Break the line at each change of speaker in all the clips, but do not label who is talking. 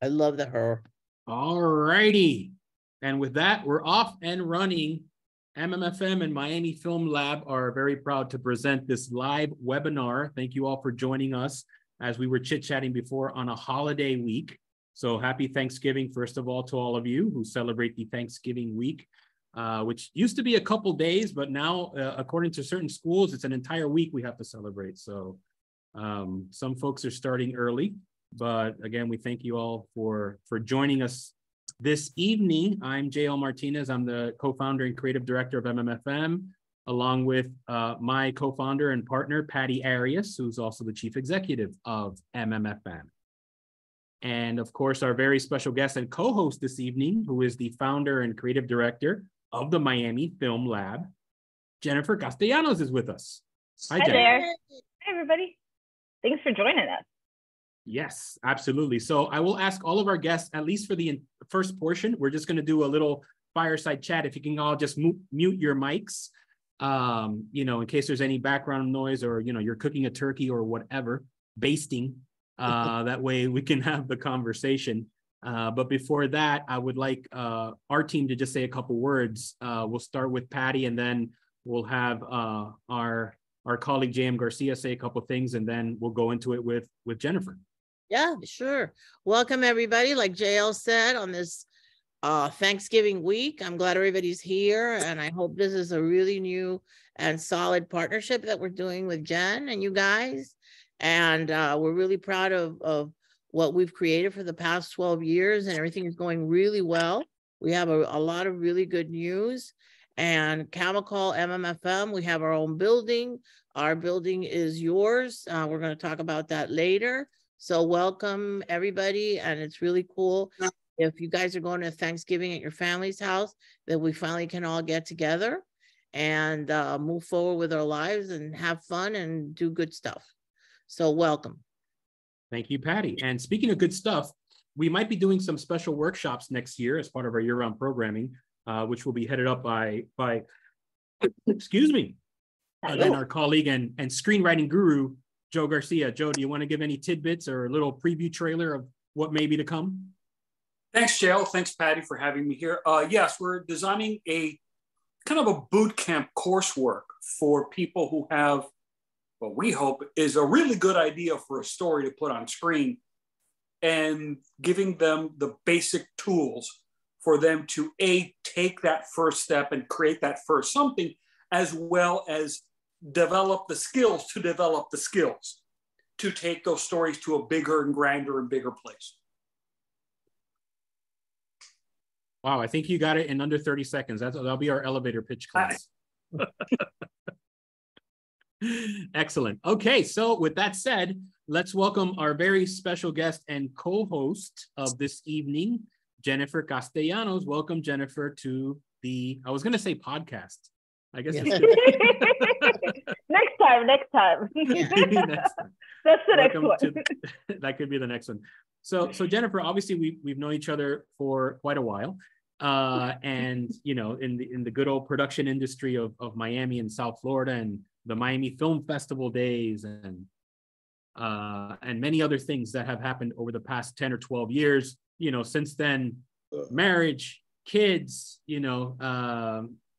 I love the her.
All righty. And with that, we're off and running. MMFM and Miami Film Lab are very proud to present this live webinar. Thank you all for joining us as we were chit-chatting before on a holiday week. So happy Thanksgiving, first of all, to all of you who celebrate the Thanksgiving week, which used to be a couple days, but now, according to certain schools, it's an entire week we have to celebrate. So some folks are starting early, but again, we thank you all for joining us this evening. I'm J.L. Martinez. I'm the co-founder and creative director of MMFM, along with my co-founder and partner, Patty Arias, who's also the chief executive of MMFM. And of course, our very special guest and co-host this evening, who is the founder and creative director of the Miami Film Lab, Jennifer Castellanos, is with us.
Hi there. Hi, everybody. Thanks for joining us.
Yes, absolutely. So I will ask all of our guests, at least for the first portion, we're just going to do a little fireside chat. If you can all just mute your mics, in case there's any background noise or, you're cooking a turkey or whatever, basting, that way we can have the conversation. But before that, I would like our team to just say a couple words. We'll start with Patty, and then we'll have our colleague, J.M. Garcia, say a couple things, and then we'll go into it with Jennifer.
Yeah, sure. Welcome, everybody. Like JL said, on this Thanksgiving week, I'm glad everybody's here, and I hope this is a really new and solid partnership that we're doing with Jen and you guys. And we're really proud of what we've created for the past 12 years, and everything is going really well. We have a lot of really good news. And Chemical MMFM, we have our own building. Our building is yours. We're going to talk about that later. So welcome, everybody. And it's really cool if you guys are going to Thanksgiving at your family's house, that we finally can all get together and move forward with our lives and have fun and do good stuff. So welcome.
Thank you, Patty. And speaking of good stuff, we might be doing some special workshops next year as part of our year-round programming, which will be headed up by excuse me, then our colleague and screenwriting guru, Joe Garcia. Joe, do you want to give any tidbits or a little preview trailer of what may be to come?
Thanks, Jill. Thanks, Patty, for having me here. Yes, we're designing a kind of a boot camp coursework for people who have what we hope is a really good idea for a story to put on screen, and giving them the basic tools for them to take that first step and create that first something, as well as develop the skills to take those stories to a bigger and grander and bigger place.
Wow, I think you got it in under 30 seconds. That'll be our elevator pitch class. Excellent. Okay, so with that said, let's welcome our very special guest and co-host of this evening, Jennifer Castellanos. Welcome, Jennifer, to the, I was going to say podcast. I guess it's
next time.
Next time.
That's the next one.
That could be the next one. So Jennifer, obviously we've known each other for quite a while. And in the good old production industry of Miami and South Florida, and the Miami Film Festival days, and many other things that have happened over the past 10 or 12 years. Since then, marriage, kids, a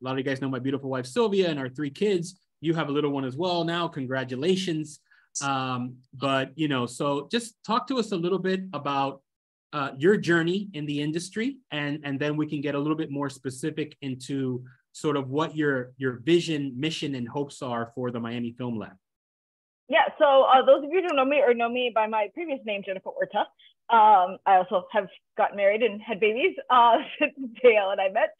lot of you guys know my beautiful wife, Sylvia, and our 3 kids. You have a little one as well now. Congratulations. So just talk to us a little bit about your journey in the industry, and then we can get a little bit more specific into sort of what your vision, mission, and hopes are for the Miami Film Lab.
Yeah, so those of you who don't know me or know me by my previous name, Jennifer Orta, I also have gotten married and had babies since JL and I met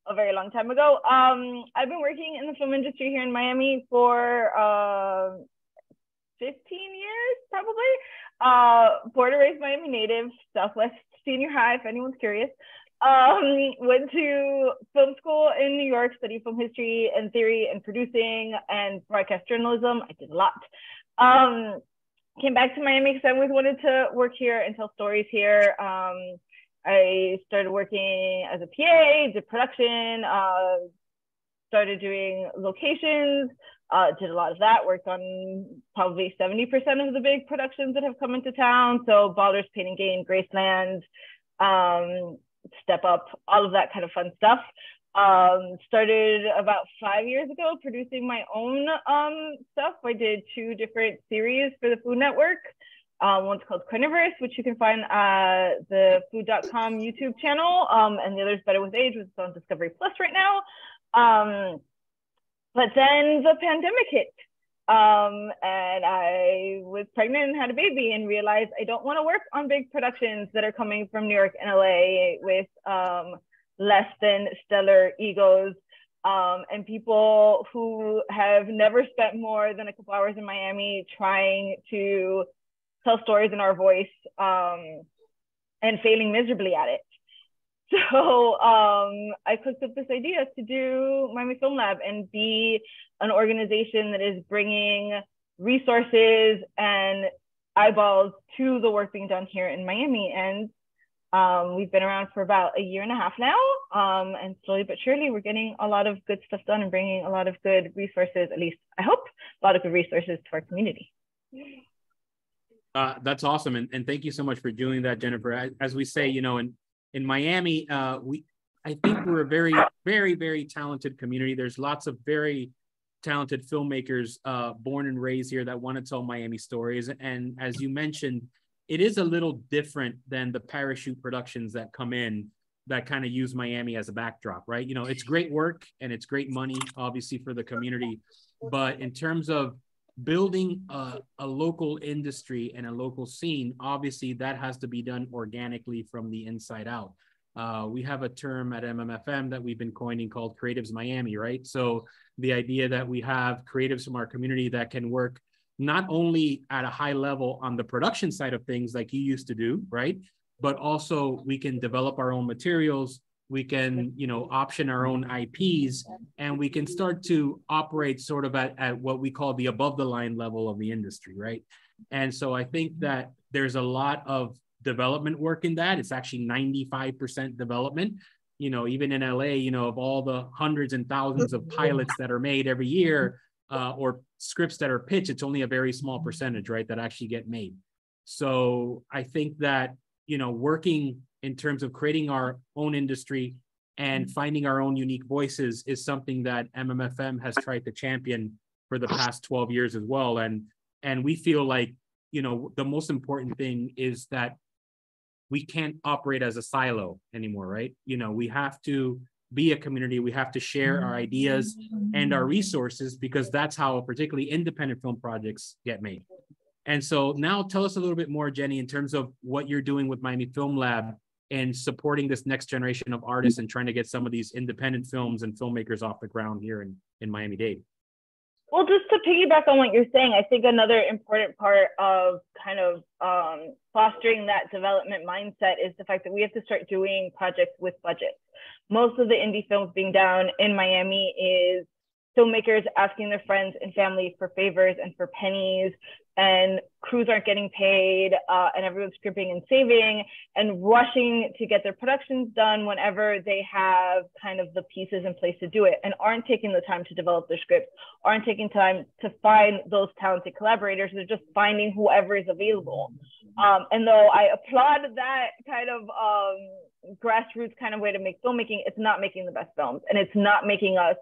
a very long time ago. I've been working in the film industry here in Miami for 15 years, probably. Born and raised Miami native, Southwest Senior High, if anyone's curious. Went to film school in New York, studied film history and theory and producing and broadcast journalism. I did a lot. Came back to Miami because I always wanted to work here and tell stories here. I started working as a PA, did production, started doing locations, Did a lot of that, worked on probably 70% of the big productions that have come into town. So Baldur's Pain and Gain, Graceland, Step Up, all of that kind of fun stuff. Started about 5 years ago producing my own stuff. I did 2 different series for the Food Network. One's called Carnivorous, which you can find the food.com YouTube channel, and the other is Better with Age, which is on Discovery Plus right now. But then the pandemic hit, and I was pregnant and had a baby and realized I don't want to work on big productions that are coming from New York and LA with less than stellar egos, and people who have never spent more than a couple hours in Miami trying to tell stories in our voice, and failing miserably at it. So I cooked up this idea to do Miami Film Lab and be an organization that is bringing resources and eyeballs to the work being done here in Miami. And we've been around for about a year and a half now. And slowly but surely, we're getting a lot of good stuff done and bringing a lot of good resources, at least I hope, a lot of good resources to our community.
That's awesome. And thank you so much for doing that, Jennifer. As we say, you know, in Miami, I think we're a very, very, very talented community. There's lots of very talented filmmakers born and raised here that want to tell Miami stories. And as you mentioned, it is a little different than the parachute productions that come in that kind of use Miami as a backdrop, right? You know, it's great work and it's great money, obviously, for the community. But in terms of building a local industry and a local scene, obviously that has to be done organically from the inside out. We have a term at MMFM that we've been coining called Creatives Miami, right? So the idea that we have creatives from our community that can work not only at a high level on the production side of things like you used to do, right? But also we can develop our own materials, we can, you know, option our own IPs, and we can start to operate sort of at what we call the above the line level of the industry, right? And so I think that there's a lot of development work in that. It's actually 95% development. You know, even in LA, you know, of all the hundreds and thousands of pilots that are made every year, or scripts that are pitched, it's only a very small percentage, right, that actually get made. So I think that, you know, working in terms of creating our own industry and finding our own unique voices is something that MMFM has tried to champion for the past 12 years as well. And we feel like, you know, the most important thing is that we can't operate as a silo anymore, right? You know, we have to be a community. We have to share our ideas and our resources, because that's how particularly independent film projects get made. And so now tell us a little bit more, Jenny, in terms of what you're doing with Miami Film Lab and supporting this next generation of artists and trying to get some of these independent films and filmmakers off the ground here in Miami-Dade.
Well, just to piggyback on what you're saying, I think another important part of kind of fostering that development mindset is the fact that we have to start doing projects with budgets. Most of the indie films being down in Miami is filmmakers asking their friends and family for favors and for pennies, and crews aren't getting paid, and everyone's scrimping and saving and rushing to get their productions done whenever they have kind of the pieces in place to do it, and aren't taking the time to develop their scripts, aren't taking time to find those talented collaborators. They're just finding whoever is available. And though I applaud that kind of grassroots kind of way to make filmmaking, it's not making the best films, and it's not making us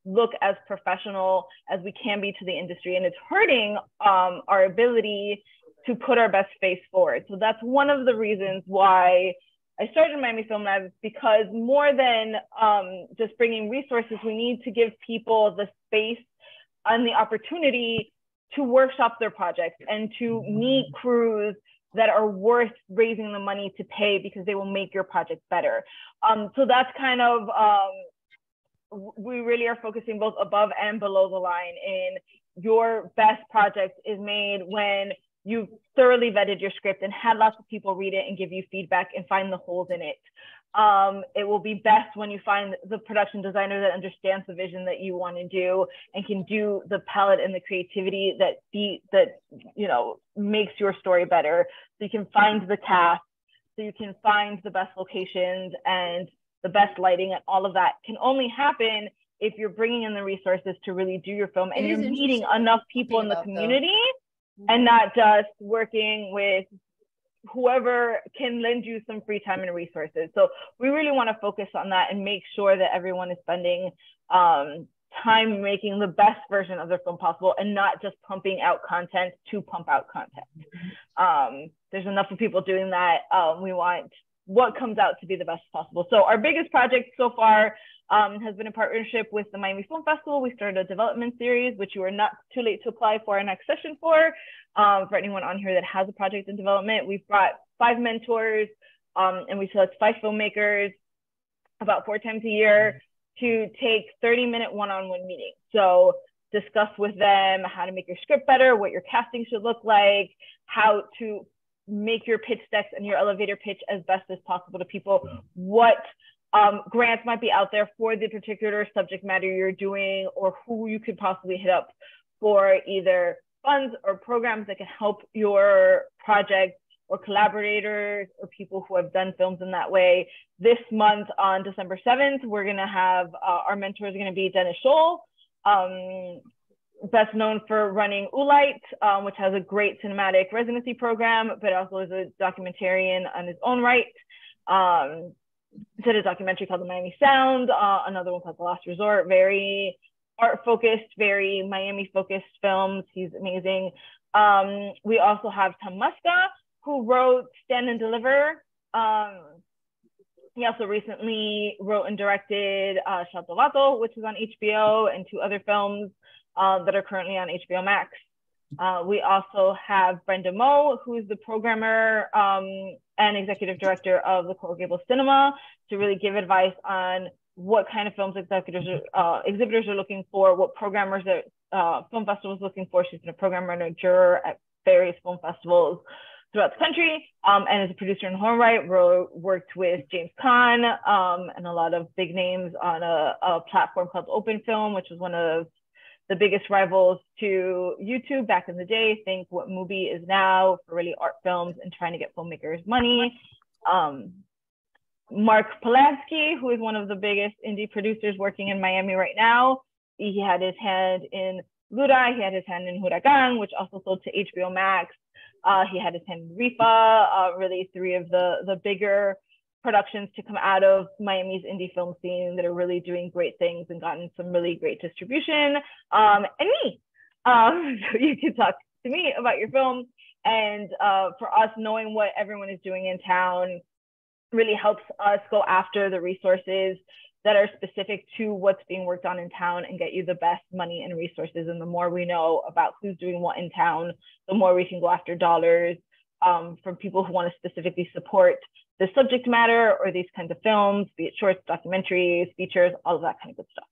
look as professional as we can be to the industry, and it's hurting our ability to put our best face forward. So that's one of the reasons why I started Miami Film Lab, because more than just bringing resources, we need to give people the space and the opportunity to workshop their projects and to meet crews that are worth raising the money to pay, because they will make your project better. So that's kind of we really are focusing both above and below the line. In your best project is made when you've thoroughly vetted your script and had lots of people read it and give you feedback and find the holes in it. It will be best when you find the production designer that understands the vision that you want to do and can do the palette and the creativity that you know makes your story better. So you can find the cast, so you can find the best locations and the best lighting, and all of that can only happen if you're bringing in the resources to really do your film and
It
you're
is
meeting
interesting
enough people in the
about, though.
community and not just working with whoever can lend you some free time and resources. So we really want to focus on that and make sure that everyone is spending time making the best version of their film possible and not just pumping out content to pump out content. There's enough of people doing that. We want what comes out to be the best possible. So our biggest project so far has been a partnership with the Miami Film Festival. We started a development series, which you are not too late to apply for our next session for anyone on here that has a project in development. We've brought 5 mentors and we select 5 filmmakers about 4 times a year to take 30-minute one-on-one meetings. So discuss with them how to make your script better, what your casting should look like, how to make your pitch decks and your elevator pitch as best as possible to people, what grants might be out there for the particular subject matter you're doing, or who you could possibly hit up for either funds or programs that can help your project, or collaborators or people who have done films in that way. This month on December 7th, we're gonna have, our mentors are gonna be Dennis Scholl, best known for running Oolite, which has a great cinematic residency program, but also is a documentarian on his own right. Did a documentary called The Miami Sound, another one called The Last Resort, very art-focused, very Miami-focused films. He's amazing. We also have Tom Muska, who wrote Stand and Deliver. He also recently wrote and directed Shaltovato, which is on HBO, and 2 other films that are currently on HBO Max. We also have Brenda Moe, who is the programmer and executive director of the Coral Gables Cinema, to really give advice on what kind of films exhibitors are looking for, what programmers that film festivals looking for. She's been a programmer and a juror at various film festivals throughout the country, and as a producer in her own right, worked with James Caan and a lot of big names on a platform called Open Film, which was one of the biggest rivals to YouTube back in the day. Think what Mubi is now for really art films and trying to get filmmakers money. Mark Polanski, who is one of the biggest indie producers working in Miami right now. He had his hand in Luda, he had his hand in Huracan, which also sold to HBO Max. He had his hand in Rifa, really 3 of the bigger productions to come out of Miami's indie film scene that are really doing great things and gotten some really great distribution. And me. So you can talk to me about your film. And for us, knowing what everyone is doing in town really helps us go after the resources that are specific to what's being worked on in town and get you the best money and resources. And the more we know about who's doing what in town, the more we can go after dollars from people who want to specifically support the subject matter or these kinds of films, be it shorts, documentaries, features, all of that kind of good stuff.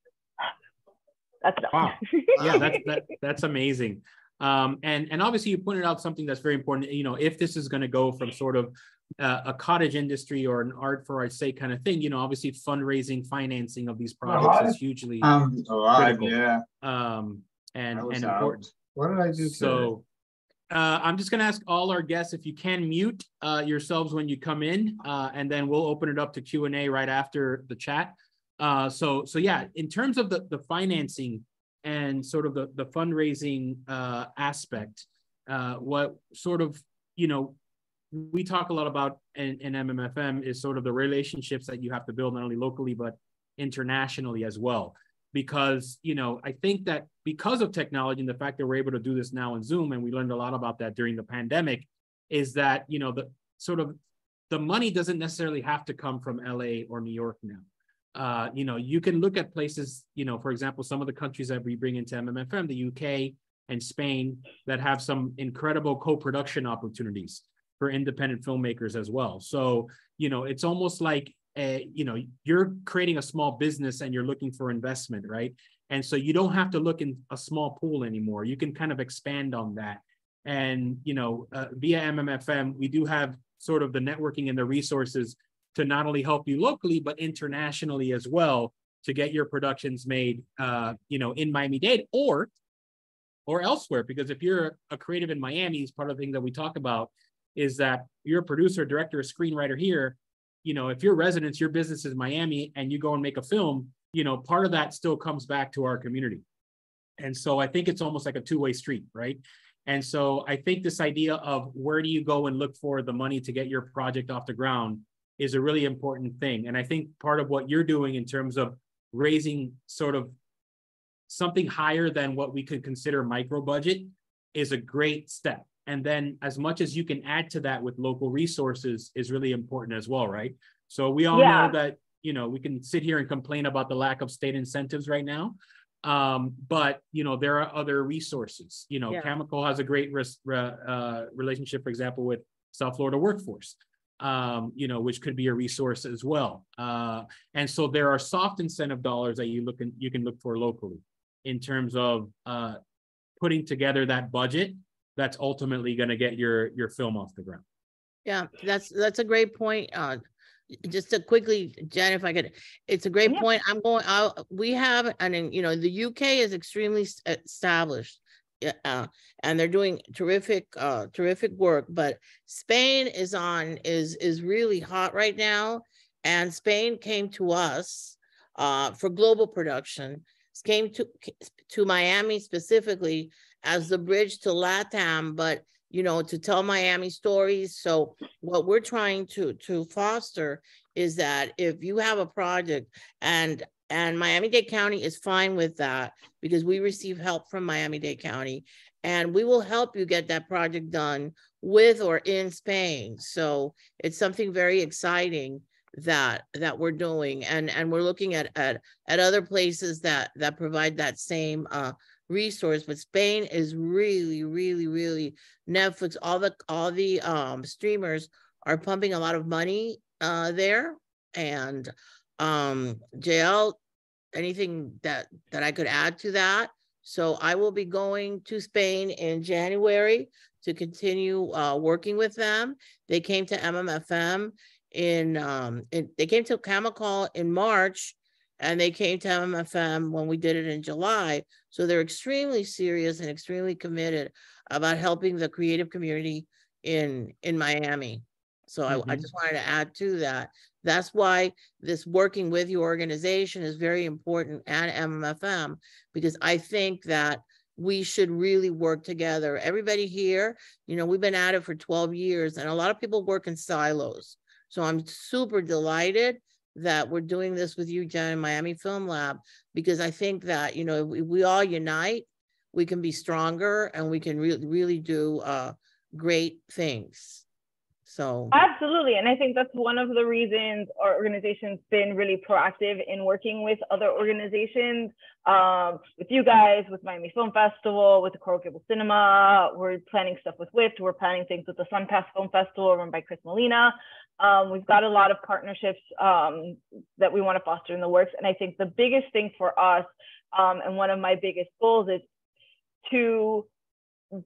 That's enough.
Wow. Yeah, that's amazing. And obviously you pointed out something that's very important. You know, if this is going to go from sort of a cottage industry or an art for art's sake kind of thing, you know, obviously fundraising, financing of these projects is hugely critical.
Yeah.
And important.
What did I do?
So I'm just going to ask all our guests if you can mute yourselves when you come in, and then we'll open it up to Q&A right after the chat. So yeah, in terms of the financing and sort of the fundraising aspect, what sort of, you know, we talk a lot about in MMFM is sort of the relationships that you have to build not only locally, but internationally as well. Because, you know, I think that because of technology and the fact that we're able to do this now in Zoom, and we learned a lot about that during the pandemic, is that, you know, the sort of the money doesn't necessarily have to come from LA or New York now. You know, you can look at places, you know, for example, some of the countries that we bring into MMFM, the UK and Spain, that have some incredible co-production opportunities for independent filmmakers as well. So, you know, it's almost like, you know, you're creating a small business and you're looking for investment, right? And so you don't have to look in a small pool anymore. You can kind of expand on that. And, you know, via MMFM, we do have sort of the networking and the resources to not only help you locally, but internationally as well, to get your productions made, you know, in Miami-Dade or elsewhere. Because if you're a creative in Miami, is part of the thing that we talk about is that you're a producer, director, a screenwriter here. You know, if your residence, your business is Miami and you go and make a film, part of that still comes back to our community. And so I think it's almost like a two-way street, right? And so I think this idea of where do you go and look for the money to get your project off the ground is a really important thing. And I think part of what you're doing in terms of raising sort of something higher than what we could consider micro budget is a great step. And then as much as you can add to that with local resources is really important as well, right? So we all know that, we can sit here and complain about the lack of state incentives right now. But, there are other resources. Chemical has a great relationship, for example, with South Florida Workforce, which could be a resource as well. And so there are soft incentive dollars that you can look for locally in terms of putting together that budget that's ultimately going to get your film off the ground.
Yeah, that's a great point. Just to quickly, Jen, if I could, it's a great point. We have, and the UK is extremely established, and they're doing terrific work. But Spain is really hot right now, and Spain came to us for global production. Came to Miami specifically as the bridge to LATAM, but to tell Miami stories. So what we're trying to foster is that if you have a project, and Miami-Dade County is fine with that because we receive help from Miami-Dade County, and we will help you get that project done with or in Spain. So it's something very exciting that we're doing, and we're looking at other places that provide that same resource. But Spain is really, really, really, Netflix, all the streamers are pumping a lot of money there. And JL, anything that I could add to that? So I will be going to Spain in January to continue working with them. They came to MMFM they came to Chemical in March, and they came to MMFM when we did it in July. So they're extremely serious and extremely committed about helping the creative community in Miami. So I just wanted to add to that. That's why this working with your organization is very important at MMFM, because I think that we should really work together. Everybody here, we've been at it for 12 years, and a lot of people work in silos. So I'm super delighted that we're doing this with you, Jen, and Miami Film Lab, because I think that, if we all unite, we can be stronger and we can really do great things. So
absolutely. And I think that's one of the reasons our organization's been really proactive in working with other organizations, with you guys, with Miami Film Festival, with the Coral Gables Cinema. We're planning stuff with WIFT. We're planning things with the Sun Pass Film Festival run by Chris Molina. We've got a lot of partnerships that we want to foster in the works. And I think the biggest thing for us, and one of my biggest goals, is to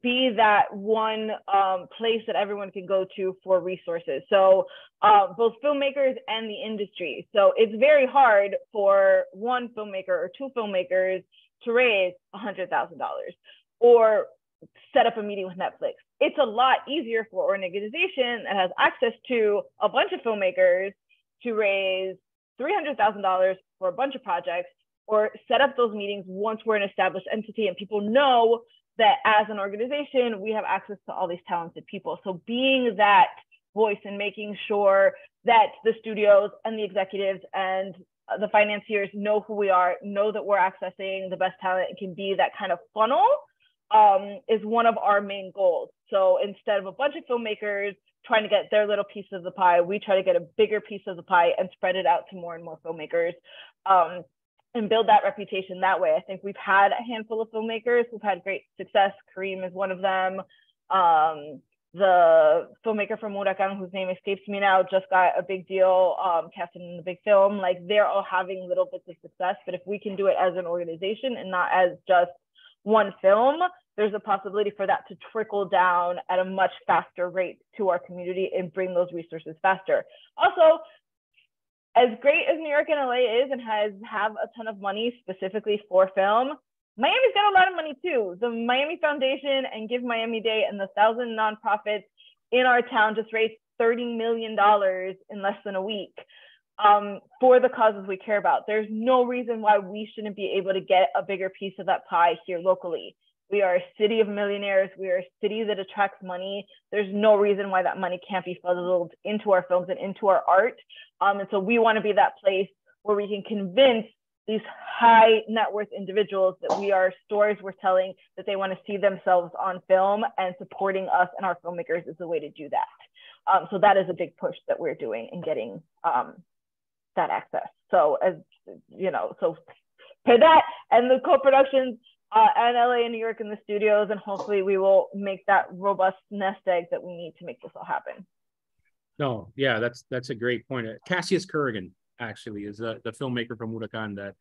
be that one place that everyone can go to for resources. So both filmmakers and the industry. So it's very hard for one filmmaker or two filmmakers to raise $100,000 or set up a meeting with Netflix. It's a lot easier for an organization that has access to a bunch of filmmakers to raise $300,000 for a bunch of projects, or set up those meetings once we're an established entity and people know that as an organization, we have access to all these talented people. So being that voice and making sure that the studios and the executives and the financiers know who we are, know that we're accessing the best talent, and can be that kind of funnel, is one of our main goals. So instead of a bunch of filmmakers trying to get their little piece of the pie, we try to get a bigger piece of the pie and spread it out to more and more filmmakers, and build that reputation that way. I think we've had a handful of filmmakers who've had great success. Kareem is one of them. The filmmaker from Huracan, whose name escapes me now, just got a big deal casted in the big film. Like, they're all having little bits of success, but if we can do it as an organization and not as just one film, there's a possibility for that to trickle down at a much faster rate to our community and bring those resources faster. Also, as great as New York and LA is and have a ton of money specifically for film, Miami's got a lot of money too. The Miami Foundation and Give Miami-Dade and the 1,000 nonprofits in our town just raised $30 million in less than a week. for the causes we care about. There's no reason why we shouldn't be able to get a bigger piece of that pie here locally. We are a city of millionaires. We are a city that attracts money. There's no reason why that money can't be funneled into our films and into our art. And so we want to be that place where we can convince these high net worth individuals that we are stories we're telling, that they want to see themselves on film, and supporting us and our filmmakers is the way to do that. So that is a big push that we're doing in getting that access. So as you know, so for that and the co-productions and LA and New York in the studios, and hopefully we will make that robust nest egg that we need to make this all happen.
No, yeah, that's a great point. Cassius Kurgan actually is the filmmaker from Huracan that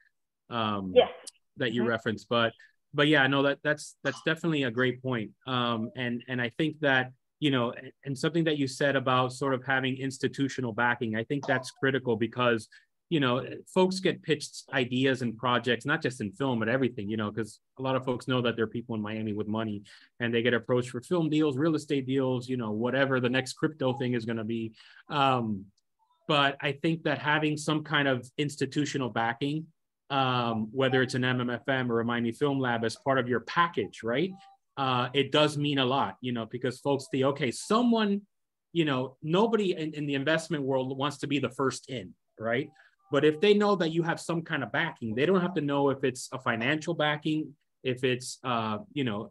Yes.
that you referenced, but yeah, no, that's definitely a great point. And I think that, you know, and something that you said about sort of having institutional backing, I think that's critical because, you know, folks get pitched ideas and projects, not just in film, but everything, you know, because a lot of folks know that there are people in Miami with money and they get approached for film deals, real estate deals, you know, whatever the next crypto thing is going to be. But I think that having some kind of institutional backing, whether it's an MMFM or a Miami Film Lab as part of your package, right? It does mean a lot, you know, because folks think, okay, someone, you know, nobody in the investment world wants to be the first in, right? But if they know that you have some kind of backing, they don't have to know if it's a financial backing, if it's, you know,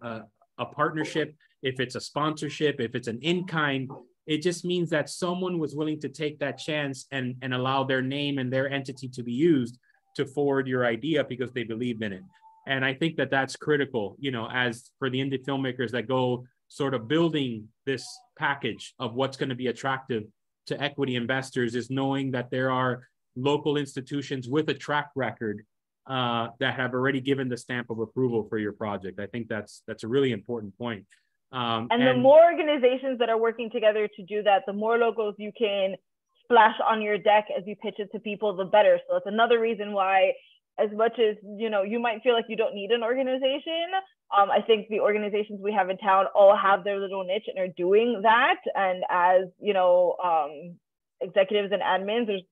a partnership, if it's a sponsorship, if it's an in-kind. It just means that someone was willing to take that chance and allow their name and their entity to be used to forward your idea because they believed in it. And I think that that's critical, you know, as for the indie filmmakers that go sort of building this package of what's going to be attractive to equity investors, is knowing that there are local institutions with a track record that have already given the stamp of approval for your project. I think that's a really important point.
And the more organizations that are working together to do that, the more logos you can splash on your deck as you pitch it to people, the better. So it's another reason why, as much as, you know, you might feel like you don't need an organization, I think the organizations we have in town all have their little niche and are doing that. And as, you know, executives and admins, there's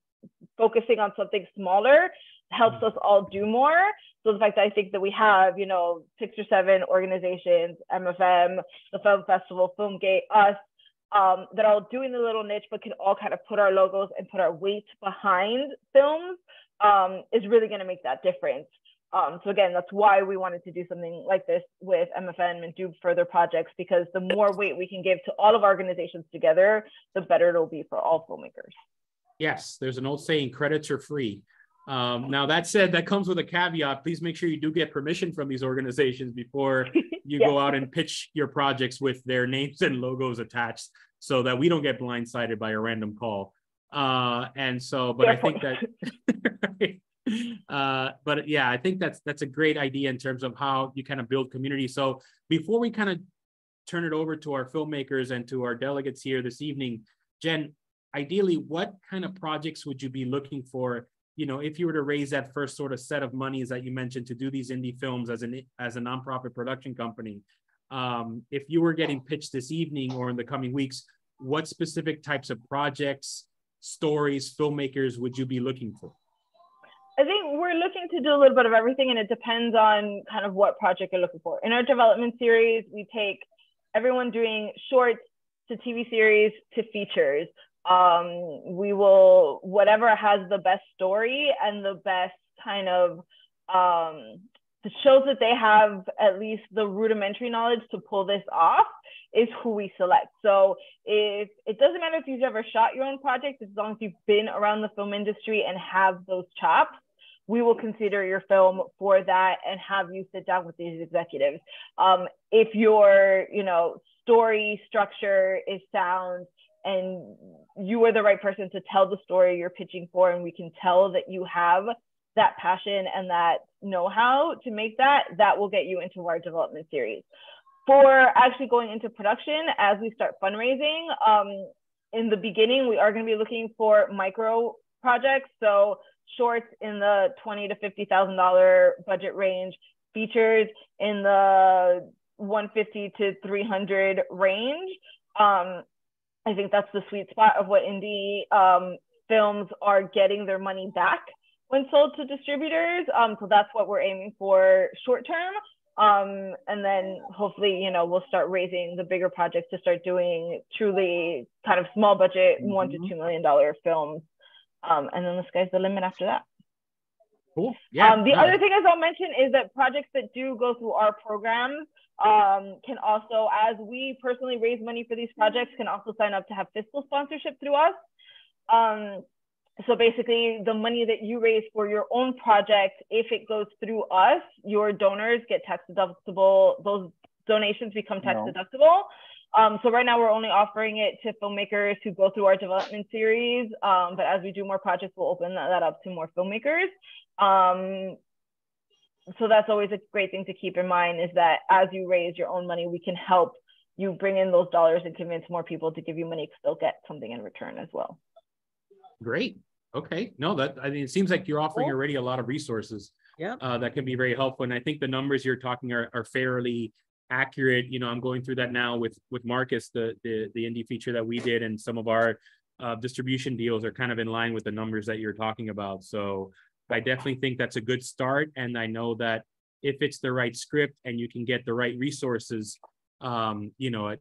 focusing on something smaller helps us all do more. So the fact that I think that we have, you know, 6 or 7 organizations, MFM, the Film Festival, Filmgate, us, that are all doing the little niche, but can all kind of put our logos and put our weight behind films, is really going to make that difference. So again, that's why we wanted to do something like this with MFN and do further projects, because the more weight we can give to all of our organizations together, the better it'll be for all filmmakers.
Yes, there's an old saying, credits are free. Now that said, that comes with a caveat. Please make sure you do get permission from these organizations before you go out and pitch your projects with their names and logos attached, so that we don't get blindsided by a random call. And so, but I think that, but yeah, I think that's a great idea in terms of how you kind of build community. So before we kind of turn it over to our filmmakers and to our delegates here this evening, Jen, ideally, what kind of projects would you be looking for, you know, if you were to raise that first sort of set of monies that you mentioned to do these indie films as a nonprofit production company? If you were getting pitched this evening or in the coming weeks, what specific types of projects, stories, filmmakers would you be looking for?
I think we're looking to do a little bit of everything, and it depends on kind of what project you're looking for. In our development series, we take everyone doing shorts to TV series to features. We will, whatever has the best story and the best kind of, that shows that they have at least the rudimentary knowledge to pull this off, is who we select. So if it doesn't matter if you've ever shot your own project, as long as you've been around the film industry and have those chops, we will consider your film for that and have you sit down with these executives. If your, you know, story structure is sound and you are the right person to tell the story you're pitching for, and we can tell that you have that passion and that know-how to make that, that will get you into our development series. For actually going into production, as we start fundraising, in the beginning, we are going to be looking for micro projects. So shorts in the $20,000 to $50,000 budget range, features in the $150 to $300 range. I think that's the sweet spot of what indie films are getting their money back when sold to distributors. So that's what we're aiming for short term. And then hopefully, you know, we'll start raising the bigger projects to start doing truly kind of small budget, $1 to $2 million films. And then the sky's the limit after that.
Cool. Yeah.
The other thing as I'll mention is that projects that do go through our programs can also, as we personally raise money for these projects, can also sign up to have fiscal sponsorship through us. So basically, the money that you raise for your own project, if it goes through us, your donors get tax deductible. Those donations become tax deductible. So right now we're only offering it to filmmakers who go through our development series. But as we do more projects, we'll open that up to more filmmakers. So that's always a great thing to keep in mind, is that as you raise your own money, we can help you bring in those dollars and convince more people to give you money to still get something in return as well.
Great. Okay. No, I mean, it seems like you're offering already a lot of resources that can be very helpful. And I think the numbers you're talking are fairly accurate. You know, I'm going through that now with Marcus, the indie feature that we did, and some of our distribution deals are kind of in line with the numbers that you're talking about. So I definitely think that's a good start. And I know that if it's the right script and you can get the right resources, you know, at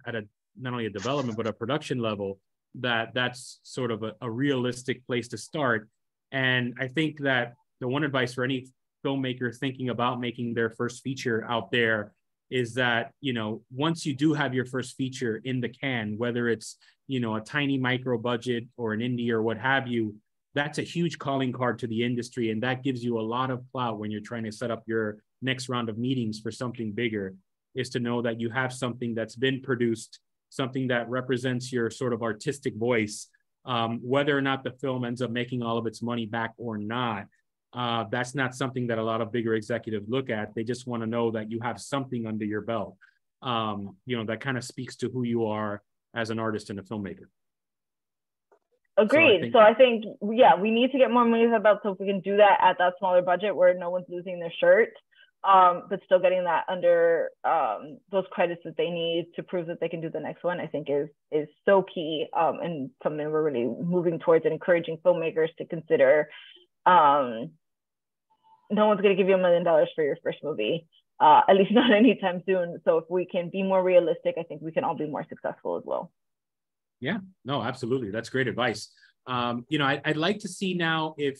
a, not only a development, but a production level, that's sort of a realistic place to start. And I think that the one advice for any filmmaker thinking about making their first feature out there is that, you know, once you do have your first feature in the can, whether it's, you know, a tiny micro budget or an indie or what have you, that's a huge calling card to the industry. And that gives you a lot of clout when you're trying to set up your next round of meetings for something bigger, is to know that you have something that's been produced, something that represents your sort of artistic voice, whether or not the film ends up making all of its money back or not. That's not something that a lot of bigger executives look at. They just want to know that you have something under your belt, you know, that kind of speaks to who you are as an artist and a filmmaker.
Agreed. So I think, yeah, we need to get more money in the belt, so if we can do that at that smaller budget where no one's losing their shirt, but still getting that under those credits that they need to prove that they can do the next one, I think is so key, and something we're really moving towards and encouraging filmmakers to consider. No one's going to give you $1 million for your first movie, at least not anytime soon. So if we can be more realistic, I think we can all be more successful as well.
Yeah, no, absolutely. That's great advice. You know, I'd like to see now if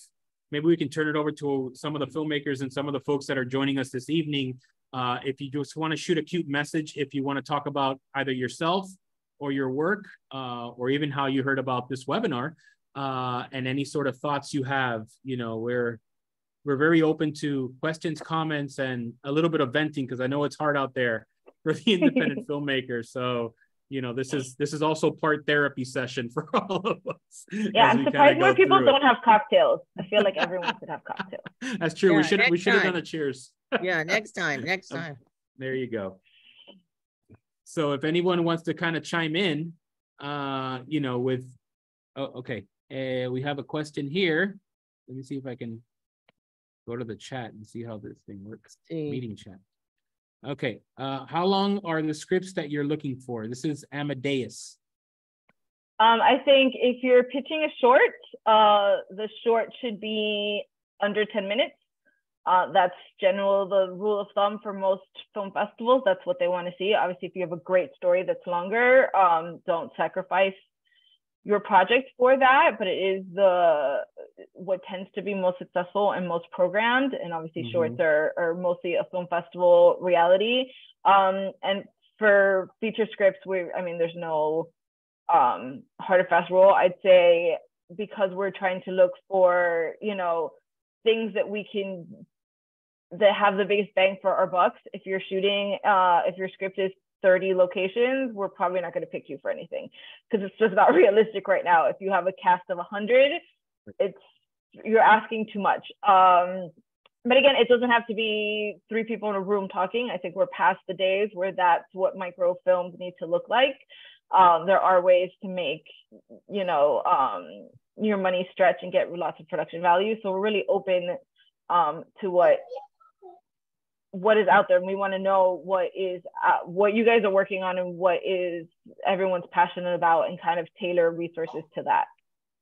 maybe we can turn it over to some of the filmmakers and some of the folks that are joining us this evening. If you just want to shoot a cute message, if you want to talk about either yourself or your work, or even how you heard about this webinar, and any sort of thoughts you have, you know, we're very open to questions, comments, and a little bit of venting, because I know it's hard out there for the independent filmmaker. So, you know, this is also part therapy session for all of us.
Yeah, I'm surprised more people don't have cocktails. I feel like everyone should have cocktails.
That's true.
Yeah,
we should have done a cheers.
Yeah, next time.
There you go. So if anyone wants to kind of chime in, you know, with, okay, we have a question here. Let me see if I can go to the chat and see how this thing works. Meeting chat. Okay, how long are the scripts that you're looking for? This is Amadeus.
I think if you're pitching a short, the short should be under 10 minutes. That's the rule of thumb for most film festivals. That's what they want to see. Obviously, if you have a great story that's longer, don't sacrifice your project for that, but it is what tends to be most successful and most programmed. And obviously shorts are mostly a film festival reality. And for feature scripts, there's no hard and fast rule. I'd say, because we're trying to look for, you know, things that have the biggest bang for our bucks. If you're shooting, if your script is 30 locations, we're probably not going to pick you for anything, because it's just not realistic right now. If you have a cast of 100, you're asking too much. But again, it doesn't have to be 3 people in a room talking. I think we're past the days where that's what micro films need to look like. There are ways to make, you know, your money stretch and get lots of production value. So we're really open to what is out there, and we want to know what you guys are working on and what is everyone's passionate about, and kind of tailor resources to that.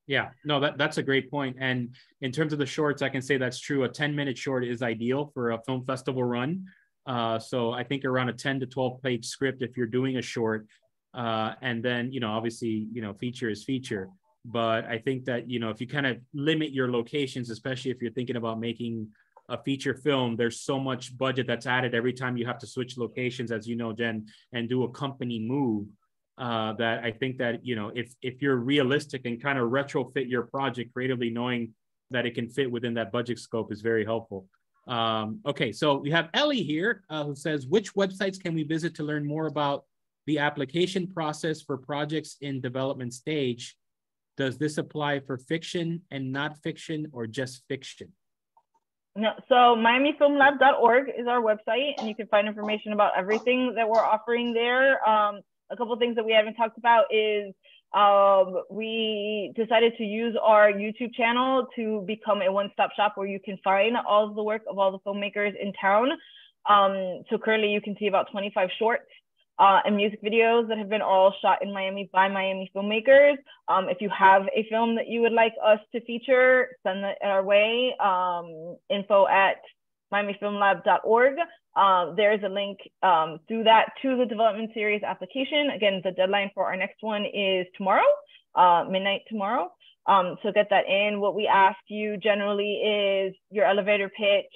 Yeah, no, that's a great point. And in terms of the shorts, I can say that's true. A 10-minute short is ideal for a film festival run. So I think around a 10 to 12 page script if you're doing a short. And then, obviously, feature is feature. But I think that, if you kind of limit your locations, especially if you're thinking about making a feature film, there's so much budget that's added every time you have to switch locations, as you know, Jen, and do a company move. That I think that, if you're realistic and kind of retrofit your project creatively, knowing that it can fit within that budget scope is very helpful. Okay, so we have Ellie here who says, which websites can we visit to learn more about the application process for projects in development stage? Does this apply for fiction and not fiction or just fiction?
No, so MiamiFilmLab.org is our website, and you can find information about everything that we're offering there. A couple of things that we haven't talked about is we decided to use our YouTube channel to become a one-stop shop where you can find all of the work of all the filmmakers in town. So currently you can see about 25 shorts and music videos that have been all shot in Miami by Miami filmmakers. If you have a film that you would like us to feature, send it our way, info@MiamiFilmLab.org. There's a link through that to the development series application. Again, the deadline for our next one is tomorrow, midnight tomorrow. So get that in. What we ask you generally is your elevator pitch,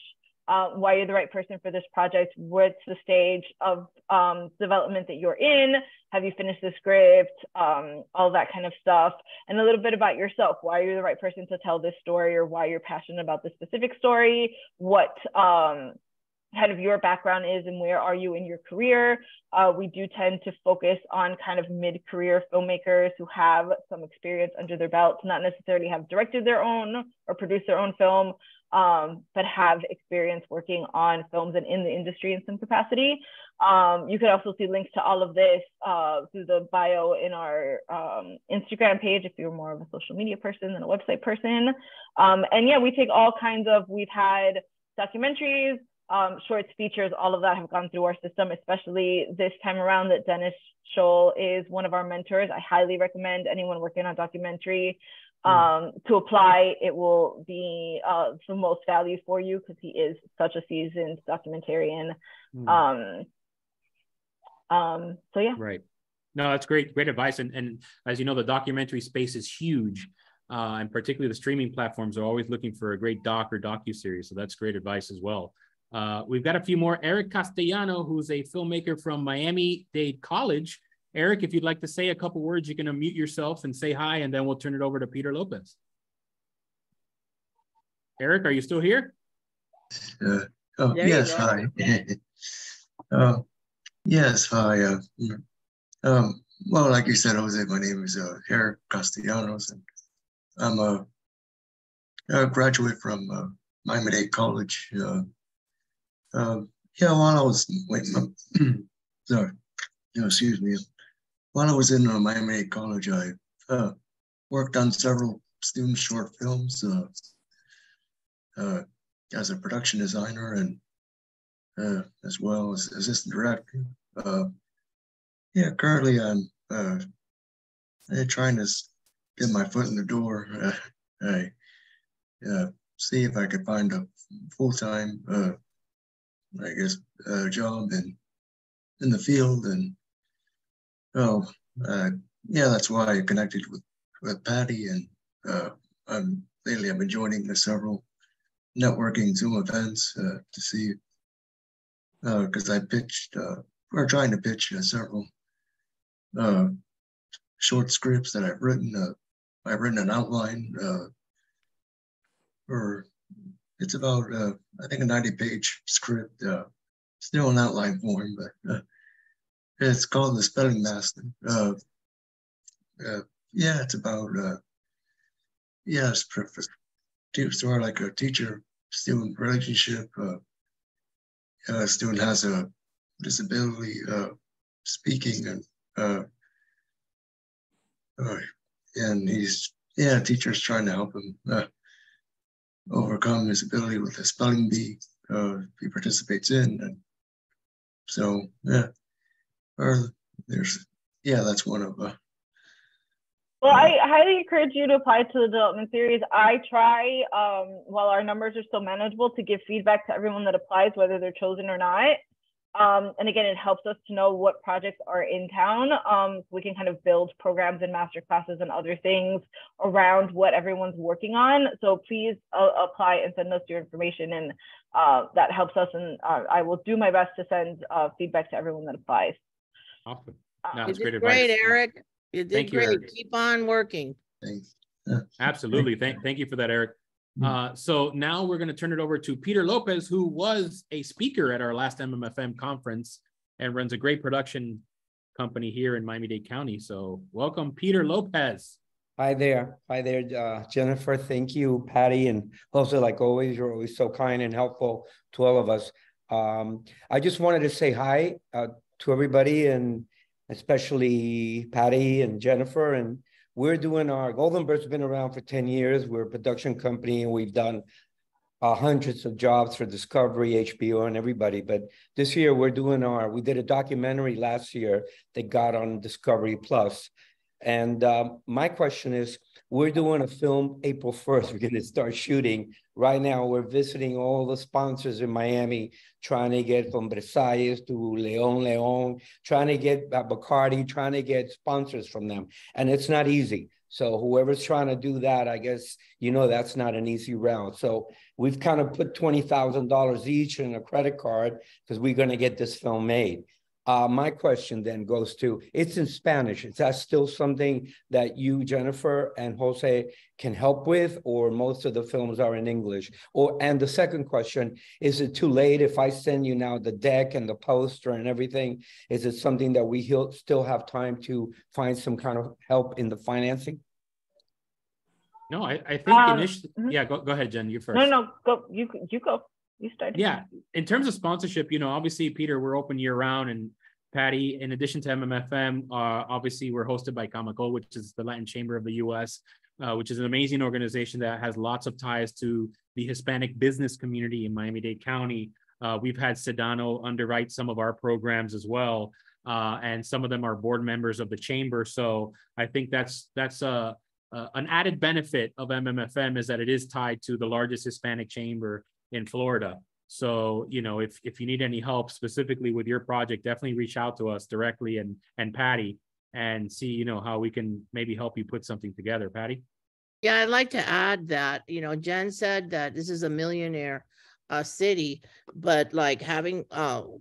why you're the right person for this project, what's the stage of development that you're in, have you finished the script, all that kind of stuff, and a little bit about yourself, why you're the right person to tell this story, or why you're passionate about this specific story, what kind of your background is, and where are you in your career. We do tend to focus on kind of mid-career filmmakers who have some experience under their belts, not necessarily have directed their own or produced their own film, but have experience working on films and in the industry in some capacity. You can also see links to all of this through the bio in our Instagram page if you're more of a social media person than a website person. And yeah, we take all kinds of, we've had documentaries, shorts, features, all of that have gone through our system, especially this time around that Dennis Scholl is one of our mentors. I highly recommend anyone working on documentary to apply. It will be the most value for you because he is such a seasoned documentarian. So yeah.
Right. No, that's great advice. And as you know, the documentary space is huge. And particularly the streaming platforms are always looking for a great doc or docuseries. So that's great advice as well. We've got a few more. Eric Castellano, who's a filmmaker from Miami-Dade College. Eric, if you'd like to say a couple words, you can unmute yourself and say hi, and then we'll turn it over to Peter Lopez. Eric, are you still here?
Yes, hi. Yes, hi. Well, like you said, Jose, my name is Eric Castellanos, and I'm a graduate from Miami-Dade College. Yeah, while I was waiting, sorry, excuse me. While I was in Miami-Dade College, I worked on several student short films as a production designer and as well as assistant director. Yeah, currently I'm trying to get my foot in the door. I see if I could find a full-time, I guess, job in the field, and yeah, that's why I connected with Patty, and lately I've been joining several networking Zoom events to see, because I pitched, we're trying to pitch several short scripts that I've written. I've written an outline for, it's about, I think, a 90-page script, still in outline form, but it's called The Spelling Master. Yeah, it's about, yeah, it's sort of like a teacher-student relationship. A student has a disability, speaking, and he's, yeah, teacher's trying to help him overcome his ability with the spelling bee he participates in. And so, yeah, or there's, yeah, that's one of
Well, Well, I highly encourage you to apply to the development series. I try, while our numbers are still manageable, to give feedback to everyone that applies, whether they're chosen or not. And again, it helps us to know what projects are in town. So we can kind of build programs and master classes and other things around what everyone's working on. So please apply and send us your information, and that helps us. And I will do my best to send feedback to everyone that applies.
Awesome. No,
You
that's great
did
advice.
great, Eric. You did
Thank you,
great.
Eric.
Keep on working.
Thanks.
Absolutely. Thank you for that, Eric. So now we're going to turn it over to Peter Lopez, who was a speaker at our last MMFM conference and runs a great production company here in Miami-Dade County. So welcome, Peter Lopez.
Hi there, Jennifer. Thank you, Patty, and also, like always, you're always so kind and helpful to all of us. I just wanted to say hi to everybody, and especially Patty and Jennifer. And we're doing our Golden Bird's been around for 10 years. We're a production company, and we've done hundreds of jobs for Discovery, HBO, and everybody. But this year we did a documentary last year that got on Discovery Plus. And my question is, we're doing a film April 1st. We're going to start shooting. Right now, we're visiting all the sponsors in Miami, trying to get from Versailles to Leon, trying to get Bacardi, trying to get sponsors from them. And it's not easy. So whoever's trying to do that, I guess, that's not an easy route. So we've kind of put $20,000 each in a credit card because we're going to get this film made. My question then goes to, it's in Spanish. Is that still something that you, Jennifer, and Jose can help with, or most of the films are in English? And the second question, is it too late if I send you now the deck and the poster and everything? Is it something that we still have time to find some kind of help in the financing?
No, I think initially, yeah, go ahead, Jen, you first.
No, go, you go. You started.
Yeah, in terms of sponsorship, obviously, Peter, we're open year round, and Patty, in addition to MMFM, obviously we're hosted by Camaco, which is the Latin Chamber of the U.S., which is an amazing organization that has lots of ties to the Hispanic business community in Miami-Dade County. We've had Sedano underwrite some of our programs as well, and some of them are board members of the chamber. So I think that's an added benefit of MMFM, is that it is tied to the largest Hispanic chamber in Florida. So, if you need any help specifically with your project, definitely reach out to us directly and Patty, and see, how we can maybe help you put something together. Patty?
Yeah, I'd like to add that, Jen said that this is a millionaire city, but like having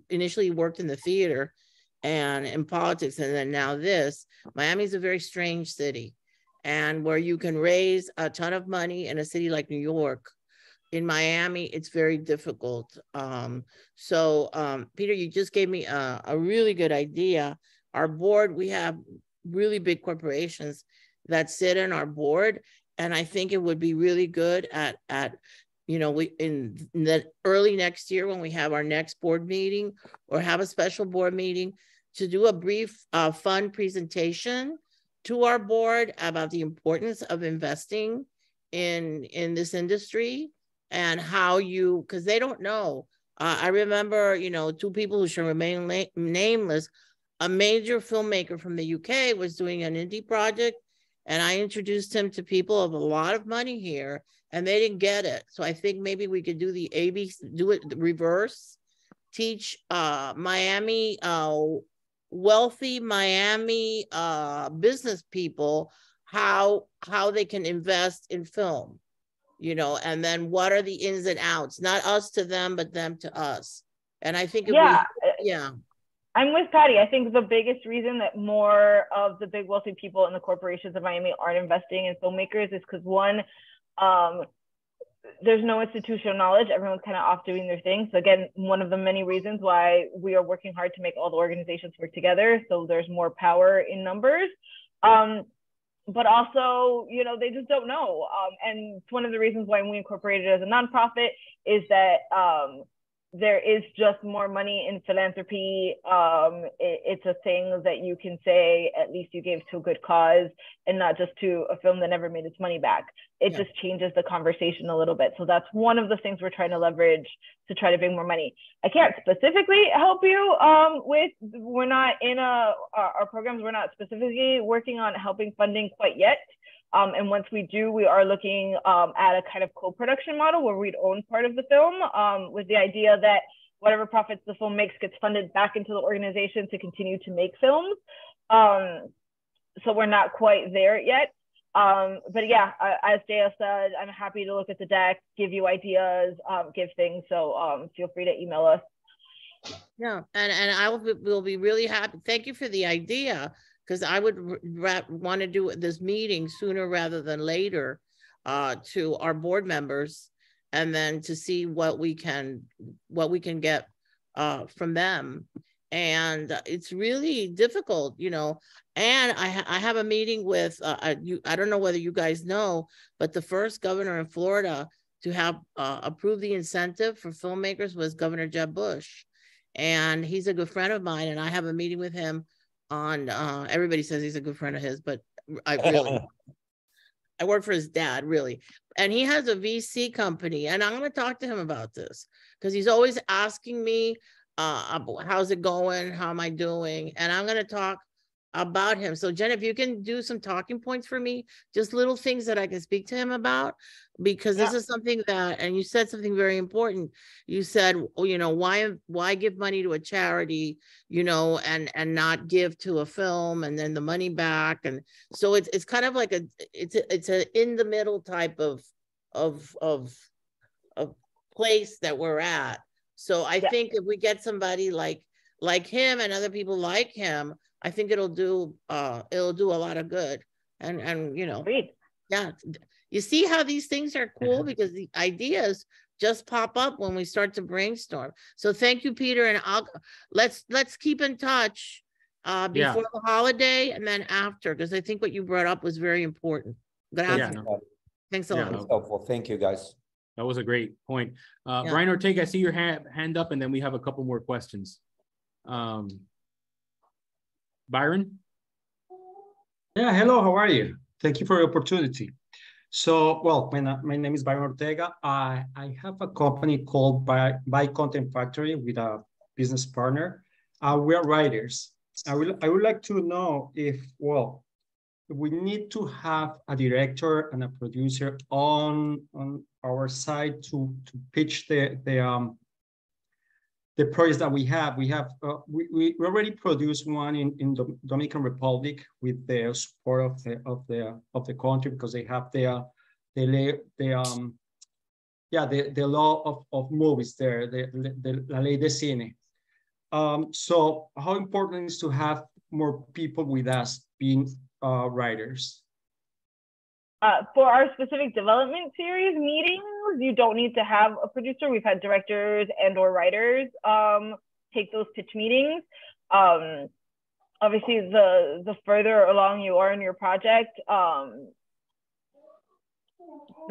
initially worked in the theater and in politics, and then now this, Miami's a very strange city, and where you can raise a ton of money in a city like New York, in Miami, it's very difficult. Peter, you just gave me a really good idea. Our board, we have really big corporations that sit in our board, and I think it would be really good at we in the early next year, when we have our next board meeting or have a special board meeting, to do a brief fun presentation to our board about the importance of investing in this industry. And how because they don't know. I remember, two people who should remain nameless. A major filmmaker from the UK was doing an indie project, and I introduced him to people of a lot of money here, and they didn't get it. So I think maybe we could do do it reverse, teach Miami, wealthy Miami business people how they can invest in film. And then what are the ins and outs, not us to them, but them to us. And I think
I'm with Patty. I think the biggest reason that more of the big wealthy people in the corporations of Miami aren't investing in filmmakers is because, one, there's no institutional knowledge. Everyone's kind of off doing their thing. So again, one of the many reasons why we are working hard to make all the organizations work together, so there's more power in numbers. But also, they just don't know. And it's one of the reasons why we incorporated as a nonprofit is that there is just more money in philanthropy. It's a thing that you can say, at least you gave to a good cause and not just to a film that never made its money back. It just changes the conversation a little bit. So that's one of the things we're trying to leverage to try to bring more money. I can't specifically help you we're not in our programs, we're not specifically working on helping funding quite yet. And once we do, we are looking at a kind of co-production model where we'd own part of the film with the idea that whatever profits the film makes gets funded back into the organization to continue to make films. So we're not quite there yet. But yeah, as Dale said, I'm happy to look at the deck, give you ideas, give things. So feel free to email us.
Yeah, and will be really happy. Thank you for the idea, because I would want to do this meeting sooner rather than later to our board members, and then to see what we can get from them. And it's really difficult, you know. And I have a meeting with I don't know whether you guys know, but the first governor in Florida to have approved the incentive for filmmakers was Governor Jeb Bush, and he's a good friend of mine. And I have a meeting with him on everybody says he's a good friend of his, but I really I work for his dad, really. And he has a VC company, and I'm going to talk to him about this because he's always asking me how's it going, how am I doing, and I'm going to talk about him. So Jen, if you can do some talking points for me, just little things that I can speak to him about, because this is something that, and you said something very important. You said, you know, why give money to a charity, you know, and not give to a film and then the money back. And so it's kind of like it's a in the middle type of place that we're at. So I think if we get somebody like him and other people like him, I think it'll do a lot of good. And you know, yeah, you see how these things are cool, because the ideas just pop up when we start to brainstorm. So thank you, Peter, and let's keep in touch before the holiday and then after, because I think what you brought up was very important. Thanks a lot.
That's helpful. Thank you, guys.
That was a great point. Brian Ortega, I see your hand up, and then we have a couple more questions. Byron?
Yeah, hello, how are you? Thank you for the opportunity. So, well, my name is Byron Ortega. I have a company called By Content Factory with a business partner. We are writers. I would like to know if we need to have a director and a producer on our side to pitch the projects that we have. We already produced one in the Dominican Republic with the support of the country, because they have the law of movies there, la ley de cine. So how important is to have more people with us being writers?
For our specific development series meetings, you don't need to have a producer. We've had directors and or writers take those pitch meetings. Obviously, the further along you are in your project, the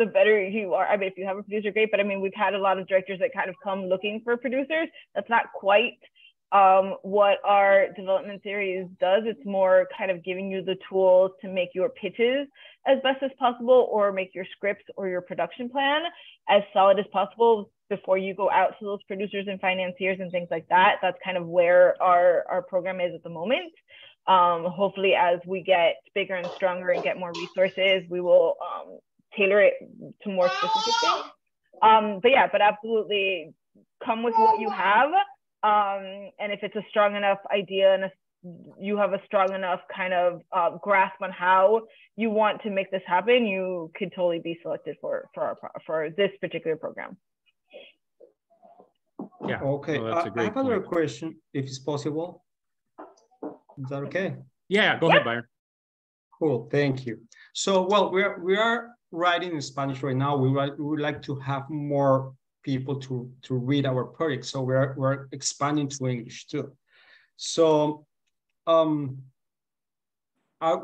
better you are. I mean, if you have a producer, great. But I mean, we've had a lot of directors that kind of come looking for producers. That's not quite what our development series does. It's more kind of giving you the tools to make your pitches as best as possible, or make your scripts or your production plan as solid as possible before you go out to those producers and financiers and things like that. That's kind of where our program is at the moment. Hopefully, as we get bigger and stronger and get more resources, we will tailor it to more specific things. But absolutely come with what you have. And if it's a strong enough idea and you have a strong enough kind of grasp on how you want to make this happen, you could totally be selected for this particular program.
Yeah.
Okay.
Well, that's a great
I have another
point.
question, if it's possible. Is that okay?
Yeah. Go ahead, Byron.
Cool. Thank you. So, well, we are writing in Spanish right now. We would like to have more people to read our project. So we're expanding to English too. So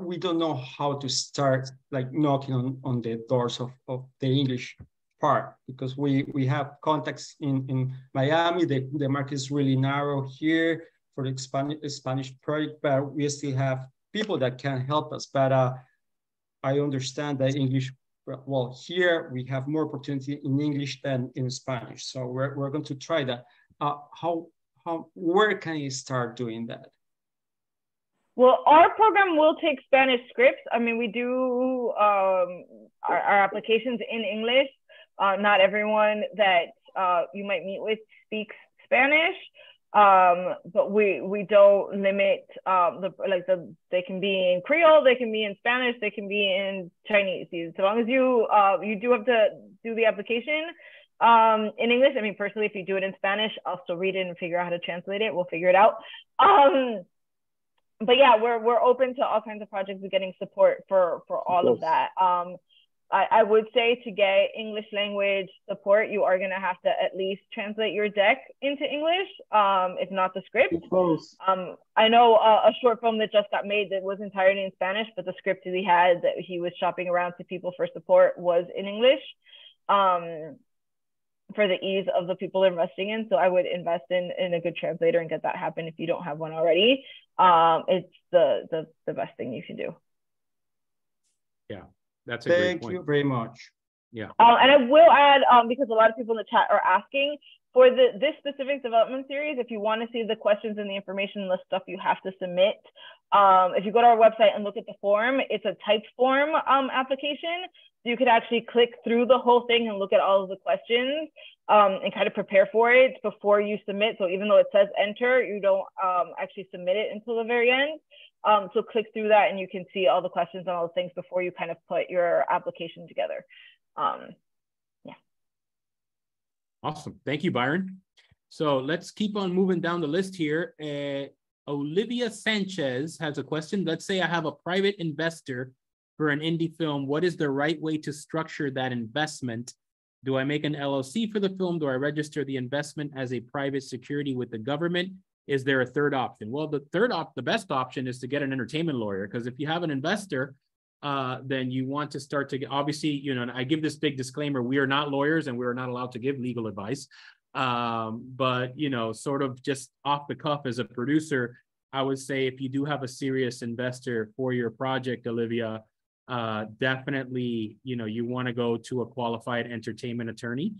we don't know how to start like knocking on the doors of the English part, because we have contacts in Miami. The market is really narrow here for the Spanish project, but we still have people that can help us. But I understand that English, well, here we have more opportunity in English than in Spanish. So we're going to try that. Where can you start doing that?
Well, our program will take Spanish scripts. I mean, we do our applications in English. Not everyone that you might meet with speaks Spanish, but we don't limit they can be in Creole, they can be in Spanish, they can be in Chinese. As long as you do have to do the application in English. I mean, personally, if you do it in Spanish, I'll still read it and figure out how to translate it. We'll figure it out. But yeah, we're open to all kinds of projects and getting support for all of that. I would say to get English language support, you are going to have to at least translate your deck into English, if not the script. I know a short film that just got made that was entirely in Spanish, but the script that he had that he was shopping around to people for support was in English, for the ease of the people investing in. So I would invest in a good translator and get that happen if you don't have one already. It's the best thing you can do.
Yeah. That's a great point.
Thank you very much.
Yeah.
And I will add, because a lot of people in the chat are asking, for this specific development series, if you want to see the questions and the information and the stuff you have to submit, if you go to our website and look at the form, it's a typed form application. So you could actually click through the whole thing and look at all of the questions and kind of prepare for it before you submit. So even though it says enter, you don't actually submit it until the very end. So click through that and you can see all the questions and all the things before you kind of put your application together. Yeah.
Awesome. Thank you, Byron. So let's keep on moving down the list here. Olivia Sanchez has a question. Let's say I have a private investor for an indie film. What is the right way to structure that investment? Do I make an LLC for the film? Do I register the investment as a private security with the government? Is there a third option? Well, the best option is to get an entertainment lawyer, because if you have an investor, then you want to start to obviously, and I give this big disclaimer, we are not lawyers and we are not allowed to give legal advice. But, sort of just off the cuff as a producer, I would say if you do have a serious investor for your project, Olivia, definitely, you want to go to a qualified entertainment attorney,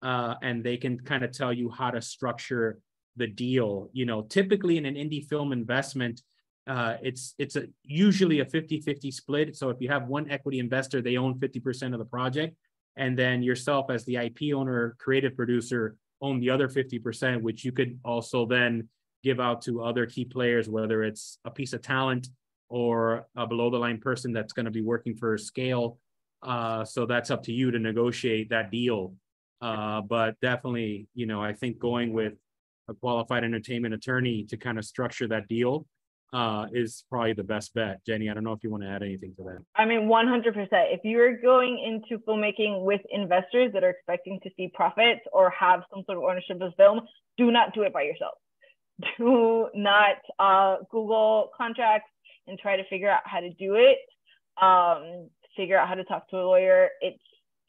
and they can kind of tell you how to structure the deal. Typically in an indie film investment, it's usually a 50-50 split. So if you have one equity investor, they own 50% of the project, and then yourself as the IP owner, creative producer, own the other 50%, which you could also then give out to other key players, whether it's a piece of talent or a below the line person that's going to be working for scale. So that's up to you to negotiate that deal. But definitely, I think going with a qualified entertainment attorney to kind of structure that deal is probably the best bet. Jenny, I don't know if you want to add anything to that.
I mean, 100%. If you're going into filmmaking with investors that are expecting to see profits or have some sort of ownership of film, do not do it by yourself. Do not Google contracts and try to figure out how to do it. Figure out how to talk to a lawyer. It's,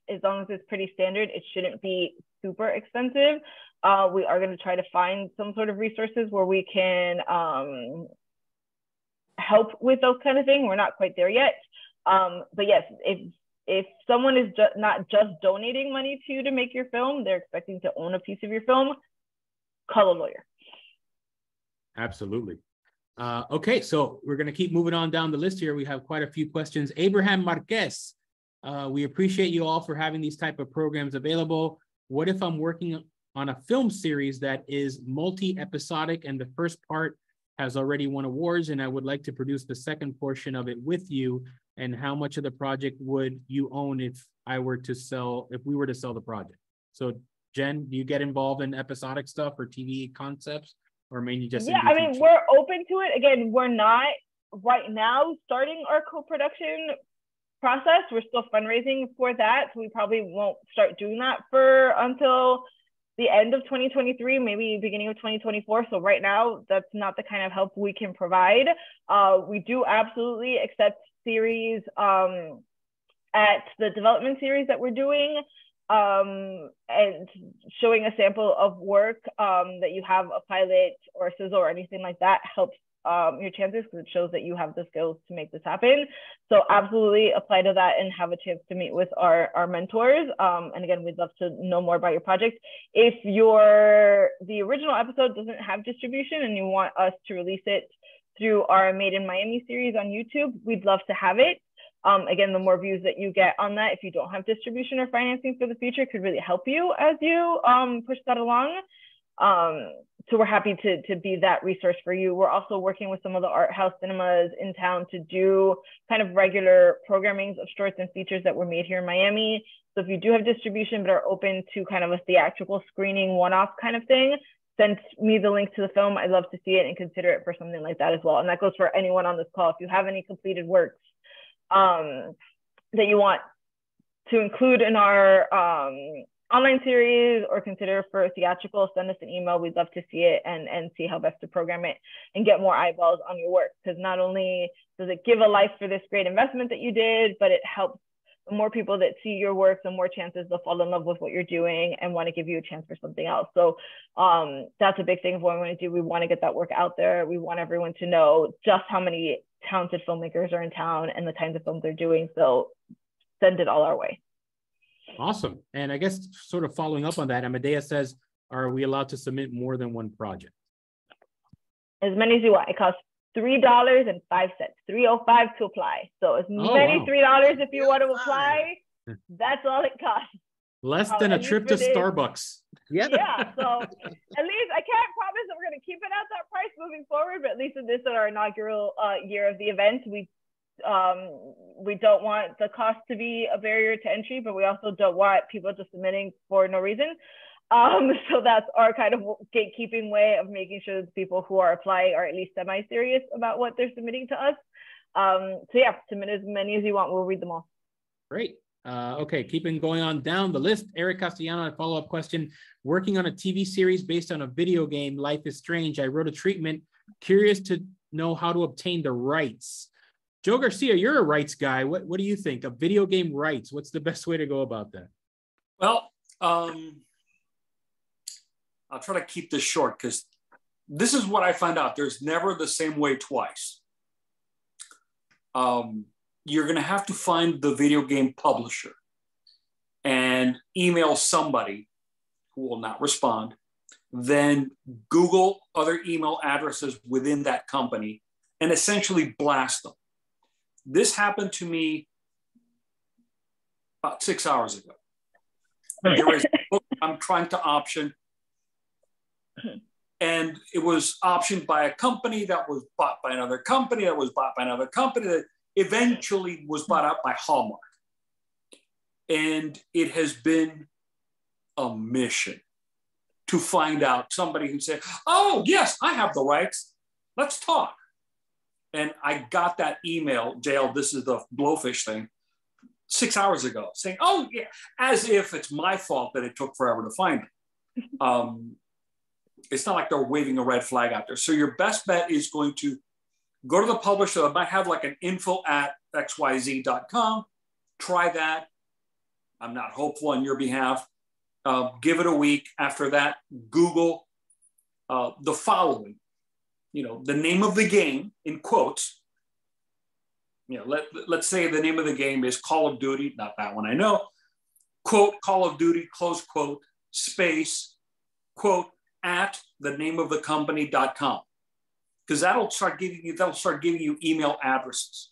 as long as it's pretty standard, it shouldn't be super expensive. We are going to try to find some sort of resources where we can help with those kind of things. We're not quite there yet. But yes, if someone is not just donating money to you to make your film, they're expecting to own a piece of your film, call a lawyer.
Absolutely. Okay, so we're going to keep moving on down the list here. We have quite a few questions. Abraham Marquez, we appreciate you all for having these type of programs available. What if I'm working on a film series that is multi-episodic and the first part has already won awards, and I would like to produce the second portion of it with you? And how much of the project would you own if we were to sell the project? So Jen, do you get involved in episodic stuff or TV concepts, or mainly just?
Yeah, I mean, we're open to it. Again, we're not right now starting our co-production process. We're still fundraising for that, so we probably won't start doing that until the end of 2023, maybe beginning of 2024. So right now, that's not the kind of help we can provide. We do absolutely accept series at the development series that we're doing. and showing a sample of work that you have a pilot or a sizzle or anything like that helps your chances, because it shows that you have the skills to make this happen. So absolutely apply to that and have a chance to meet with our mentors. And again, we'd love to know more about your project. If the original episode doesn't have distribution and you want us to release it through our Made in Miami series on YouTube, we'd love to have it. Again, the more views that you get on that, if you don't have distribution or financing for the future, could really help you as you push that along. So we're happy to be that resource for you. We're also working with some of the art house cinemas in town to do kind of regular programmings of shorts and features that were made here in Miami. So if you do have distribution but are open to kind of a theatrical screening one-off kind of thing, send me the link to the film. I'd love to see it and consider it for something like that as well. And that goes for anyone on this call. If you have any completed works that you want to include in our online series or consider for theatrical, send us an email. We'd love to see it and see how best to program it and get more eyeballs on your work. Because not only does it give a life for this great investment that you did, but it helps the more people that see your work, the more chances they'll fall in love with what you're doing and want to give you a chance for something else. So that's a big thing of what we want to do. We want to get that work out there. We want everyone to know just how many talented filmmakers are in town and the kinds of films they're doing. So send it all our way.
Awesome. And I guess sort of following up on that, Amadea says, are we allowed to submit more than one project?
As many as you want. It costs $3.05, $3.05 to apply. So as many $3 if you want to apply, that's all it costs.
Less than a trip to Starbucks.
Yep.
Yeah. So at least I can't promise that we're going to keep it at that price moving forward, but at least in this our inaugural year of the event, we don't want the cost to be a barrier to entry, but we also don't want people just submitting for no reason. So that's our kind of gatekeeping way of making sure that people who are applying are at least semi-serious about what they're submitting to us. So yeah, submit as many as you want. We'll read them all.
Great. Okay, keeping going on down the list. Eric Castellano, a follow-up question. Working on a TV series based on a video game, Life is Strange. I wrote a treatment. Curious to know how to obtain the rights. Joe Garcia, you're a rights guy. What do you think of video game rights? What's the best way to go about that?
Well, I'll try to keep this short because this is what I found out. There's never the same way twice. You're going to have to find the video game publisher and email somebody who will not respond. Then Google other email addresses within that company and essentially blast them. This happened to me about 6 hours ago. There is a book I'm trying to option, and it was optioned by a company that was bought by another company that was bought by another company that eventually was bought out by Hallmark. And it has been a mission to find out somebody who said, oh, yes, I have the rights. Let's talk. And I got that email, JL, this is the blowfish thing, 6 hours ago, saying, oh, yeah, as if it's my fault that it took forever to find it. It's not like they're waving a red flag out there. So your best bet is going to go to the publisher that might have like an info@xyz.com. Try that. I'm not hopeful on your behalf. Give it a week. After that, Google the following. The name of the game in quotes. Let's say the name of the game is Call of Duty, not that one I know. Quote, Call of Duty, close quote, space, quote, at the name of the company.com. Because that'll start giving you email addresses.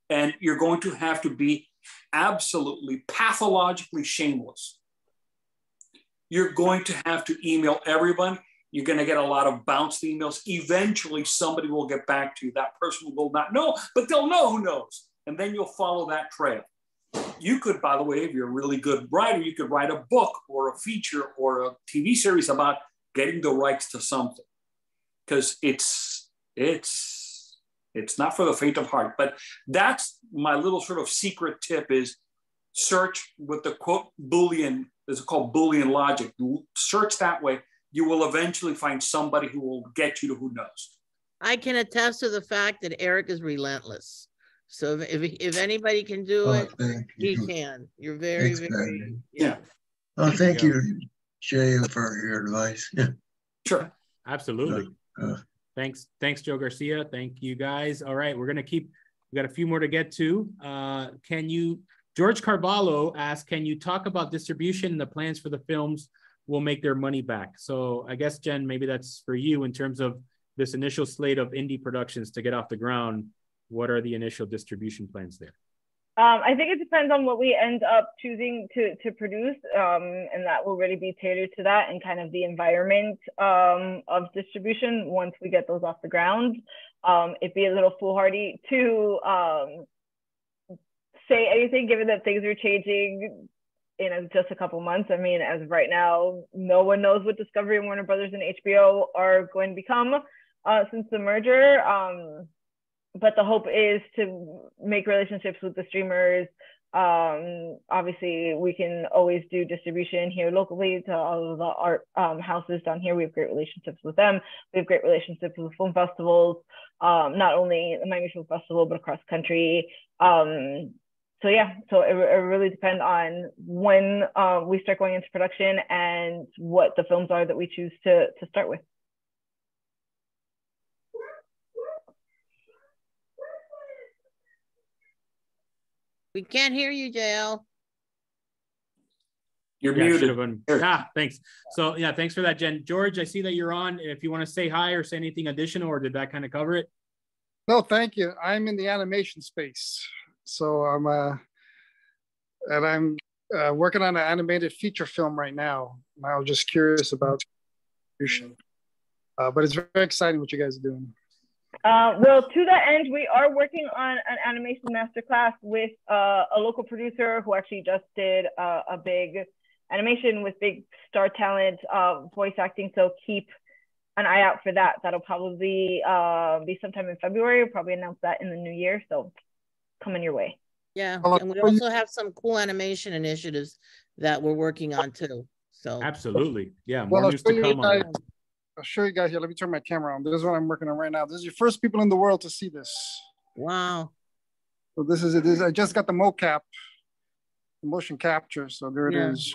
And you're going to have to be absolutely pathologically shameless. You're going to have to email everyone. You're going to get a lot of bounced emails. Eventually, somebody will get back to you. That person will not know, but they'll know who knows. And then you'll follow that trail. You could, by the way, if you're a really good writer, you could write a book or a feature or a TV series about getting the rights to something. Because it's not for the faint of heart. But that's my little sort of secret tip is search with the quote Boolean, it's called Boolean logic. Search that way. You will eventually find somebody who will get you to who knows.
I can attest to the fact that Eric is relentless. So if anybody can do it, he can. You're very, very, yeah.
Oh, thank you, Jay, for your advice. Yeah.
Sure.
Absolutely. Thanks, Joe Garcia. Thank you, guys. All right, we got a few more to get to. George Carvalho asked, can you talk about distribution and the plans for the films will make their money back? So I guess, Jen, maybe that's for you in terms of this initial slate of indie productions to get off the ground. What are the initial distribution plans there?
I think it depends on what we end up choosing to produce, and that will really be tailored to that and kind of the environment of distribution once we get those off the ground. It'd be a little foolhardy to say anything given that things are changing in just a couple months. I mean, as of right now, no one knows what Discovery and Warner Brothers and HBO are going to become since the merger. But the hope is to make relationships with the streamers. Obviously, we can always do distribution here locally to all of the art houses down here. We have great relationships with them. We have great relationships with film festivals, not only the Miami Film Festival, but across country. So yeah, so it really depends on when we start going into production and what the films are that we choose to start with.
We can't hear you, JL.
You're muted.
Thanks. So yeah, thanks for that, Jen. George, I see that you're on. If you want to say hi or say anything additional, or did that kind of cover it?
No, thank you. I'm in the animation space. So I'm working on an animated feature film right now. I was just curious about distribution. But it's very exciting what you guys are doing.
Well, to that end, we are working on an animation masterclass with a local producer who actually just did a big animation with big star talent, voice acting. So keep an eye out for that. That'll probably be sometime in February. We'll probably announce that in the new year. So coming your way.
Yeah, and we also have some cool animation initiatives that we're working on too. So
absolutely, yeah, more news to come on that.
I'll show you guys here. Let me turn my camera on. This is what I'm working on right now. This is your first people in the world to see this.
Wow.
So this is it. I just got the mocap, the motion capture. So there it is.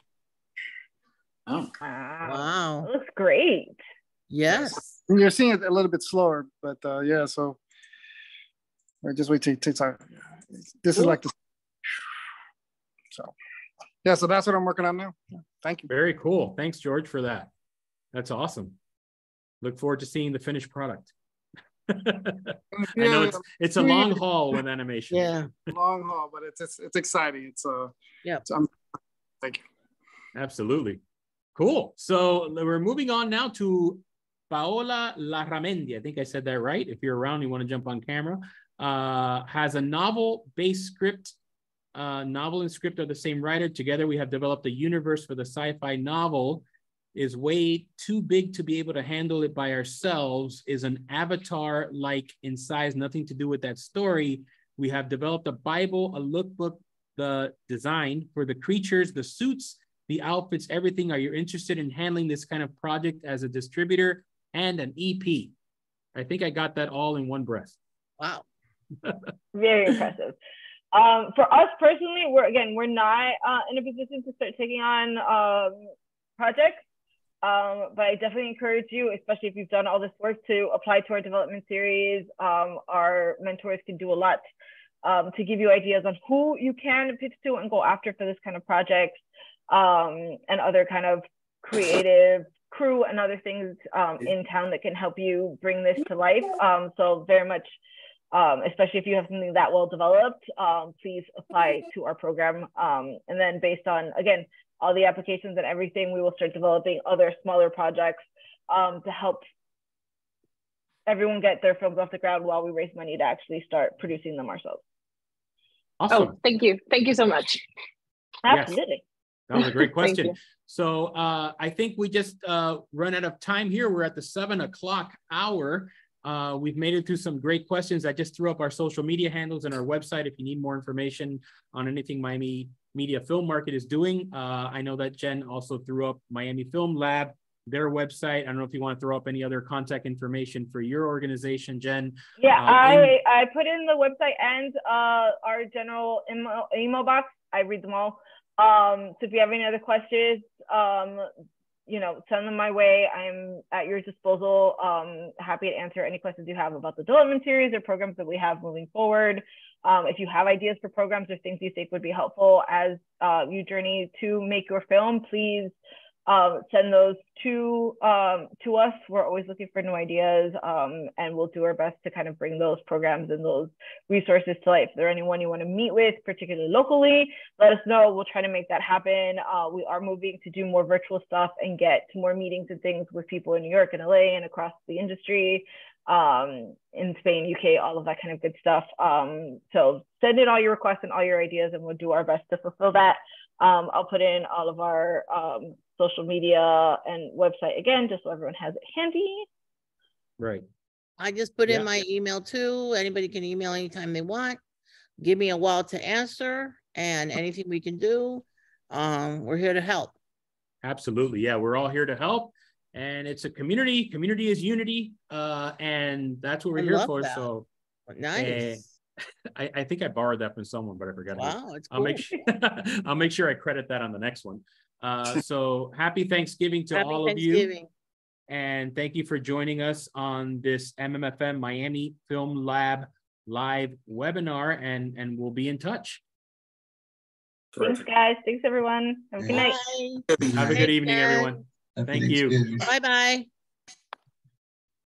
Oh,
wow.
That looks great.
Yes.
And you're seeing it a little bit slower, but yeah, so just wait till it takes out. This is like the, so yeah, so that's what I'm working on now. Thank you.
Very cool. Thanks, George, for that. That's awesome. Look forward to seeing the finished product. I know it's a long haul with animation.
Yeah,
long haul, but it's exciting. It's
yeah.
Thank you.
Absolutely, cool. So we're moving on now to Paola Larramendi. I think I said that right. If you're around, you want to jump on camera. Has a novel-based script. Novel and script are the same writer. Together, we have developed a universe for the sci-fi novel. Is way too big to be able to handle it by ourselves, is an Avatar-like in size, nothing to do with that story. We have developed a Bible, a lookbook, the design for the creatures, the suits, the outfits, everything. Are you interested in handling this kind of project as a distributor and an EP? I think I got that all in one breath.
Wow.
Very impressive. For us personally, we're not in a position to start taking on projects. But I definitely encourage you, especially if you've done all this work, to apply to our development series. Our mentors can do a lot to give you ideas on who you can pitch to and go after for this kind of project, and other kind of creative crew and other things in town that can help you bring this to life. So very much, especially if you have something that well developed, please apply to our program. And then based on, again, all the applications and everything, we will start developing other smaller projects to help everyone get their films off the ground while we raise money to actually start producing them ourselves.
Awesome.
Oh, thank you. Thank you so much.
Absolutely.
Yes. That was a great question. So I think we just run out of time here. We're at the 7 o'clock hour. We've made it through some great questions. I just threw up our social media handles and our website if you need more information on anything Miami Media Film Market is doing. I know that Jen also threw up Miami Film Lab their website. I don't know if you want to throw up any other contact information for your organization, Jen.
Yeah, I put in the website and our general email box. I read them all. So if you have any other questions, you know, send them my way. I'm at your disposal. Happy to answer any questions you have about the development series or programs that we have moving forward. If you have ideas for programs or things you think would be helpful as you journey to make your film, please send those to us. We're always looking for new ideas, and we'll do our best to kind of bring those programs and those resources to life. If there's anyone you want to meet with, particularly locally, let us know. We'll try to make that happen. We are moving to do more virtual stuff and get to more meetings and things with people in New York and LA and across the industry, in Spain, UK, all of that kind of good stuff. So send in all your requests and all your ideas, and we'll do our best to fulfill that. I'll put in all of our social media and website again, just so everyone has it handy.
Right.
I just put in my email too. Anybody can email anytime they want. Give me a while to answer, and anything we can do, we're here to help.
Absolutely. Yeah, we're all here to help. And it's a community. Community is unity. And that's what we're here for.
That.
So
nice.
I think I borrowed that from someone, but I forgot.
Wow, it's cool.
I'll make sure I credit that on the next one. So happy Thanksgiving to all of you. And thank you for joining us on this MMFM Miami Film Lab live webinar, and we'll be in touch.
Thanks, guys. Thanks, everyone. Have a good night.
Have a good evening, everyone. Thank you.
Bye-bye.